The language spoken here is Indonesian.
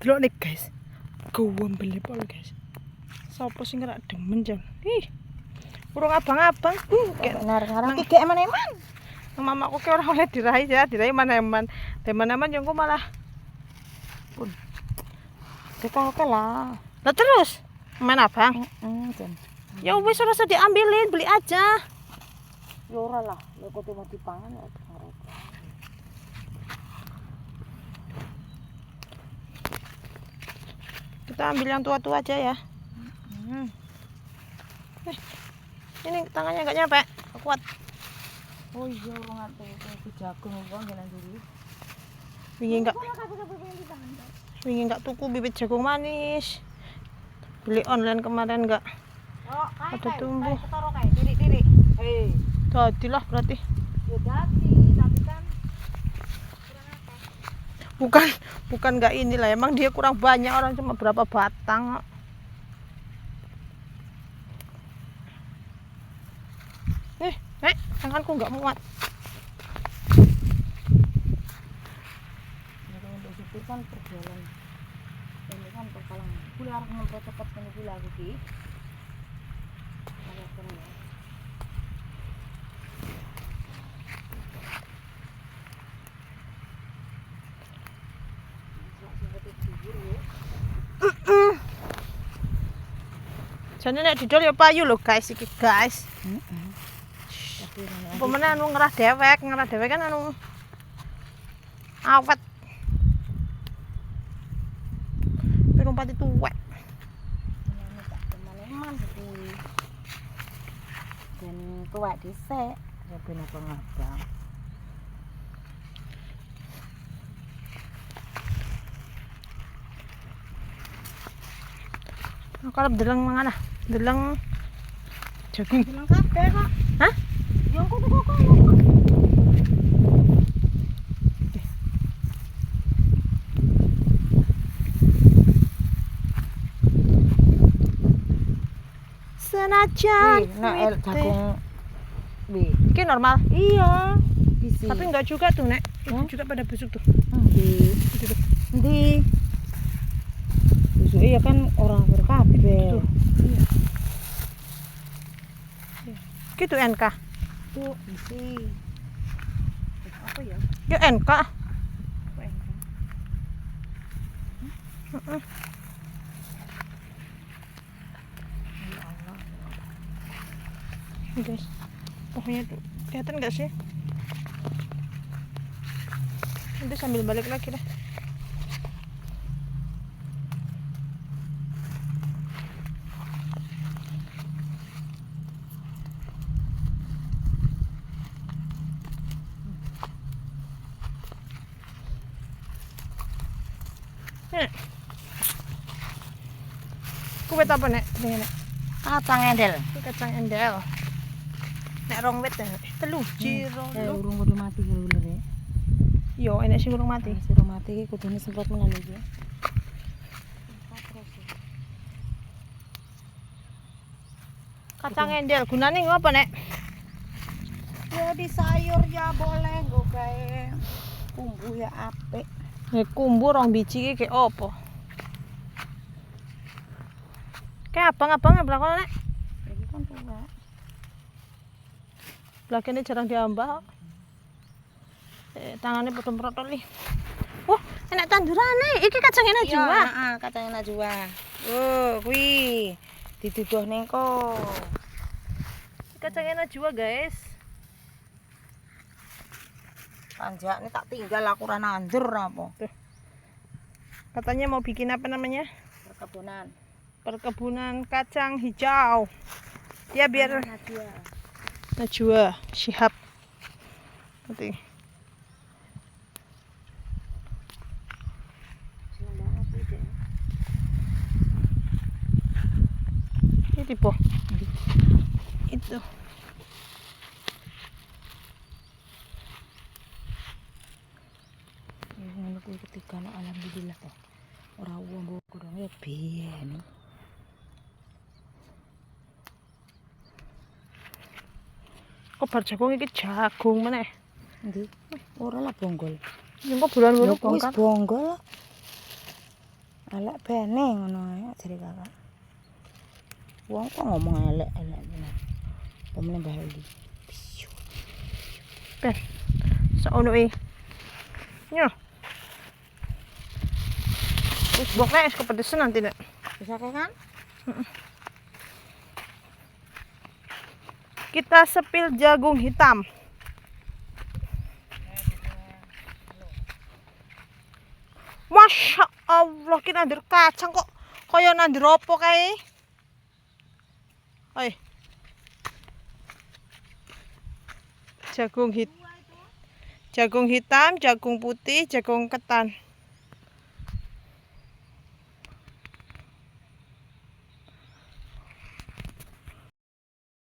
Delok nih guys. Gowem beli pol guys. Sopo sing ngerak demen jan. Ih. Urung abang-abang. Kayak ngarang-ngarang iki gek eman-eman. Mamaku ki ora oleh dirahi ya, dirahi mana-eman. Teman-teman yo engko malah pun. Oke lah. Lah terus main abang? Jan. Ya wis ora usah diambilin, beli aja. Ya ora lah, lek kok mau dipangan ya. Kita ambil yang tua-tua aja ya. Ini tangannya enggak nyampe. Kuat. Oh iya ora ngerti jagung wong jalan diri. Wingi enggak tuku bibit jagung manis. Beli online kemarin enggak. Oh, ada tumbuh. Ketara kae, tirik-tirik. Jadilah berarti. Ya dadi, tapi kan Bukan enggak inilah, emang dia kurang banyak, orang cuma berapa batang. Tanganku enggak muat. untuk supir kan perjalanan. Ini kan perkalang. Kula arep mempercepat kene kula iki. Jane nek didol ya payu lho guys iki guys. Pemene anu ngerah dewek kan anu awet. Pirung pati tuwek. Teman-teman kuwi. Dan tuwek dhisik, ya ben abang-abang. Kalau deleng mangana, deleng jagung. Deleng kabeh kok. Hah? Ya kok kok. Senajan Nek jagung iki normal. Iya, bisi. Tapi enggak juga tuh, Nek. Itu juga pada busuk tuh. Endi? Busuk ya kan orang berkabeh. Iya. Gitu NK. Tuh, bisi. Apa ya? Ya NK. Apa NK? Ya Allah. Guys. Pokoknya tuh kelihatan enggak sih? Nanti sambil balik lagi deh. Kuwet apa nek? Nek Kacang endel. kacang endel. Nek rong wit telu jiro. Urung kudu mati ya ulure. Yo enek sing urung mati. Suruh mati iki kudune semprot menawa iki. Kacang endel gunane ngopo nek? Ya di sayur ya boleh nggo gawe bumbu ya apik. Nek kumbu rong biji iki opo? Kayak abang-abang belakang nek. Iki kan tuwek. Belakangnya jarang diambah. Tangannya protol-protol nih. Wah, enak tandurane. Iki kacang enak Iya, juga. heeh, kacang enak juga. Oh, kuwi diduduh ning ko. Kacang enak juga, guys. Tanjakne tak tinggal aku ora nandur apa. Tuh. Katanya mau bikin apa namanya? Perkebunan. Perkebunan kacang hijau. Ya biar Najwa. Najwa Shihab. Nanti. Ini tipe. Itu. Ya ngono kuwi ketika alhamdulillah toh. Ora wong kurang ya biyen. Kok bar jagung iki jagung meneh. Endi? Ora lah bonggol. Ya kok bulan ngono Wis bonggol. Elek bene ngono ae jare kakak. Wong kok ngomong elek-elek bener. Pemene Mbah Eli. Ben. Saono e. Yo. Wis bok nek kepedesan nanti nek. Bisa kan? Kita sepil jagung hitam. Masya Allah, kita nandur kacang kok kaya nandur apa kae? Oi. Jagung hitam, jagung putih, jagung ketan.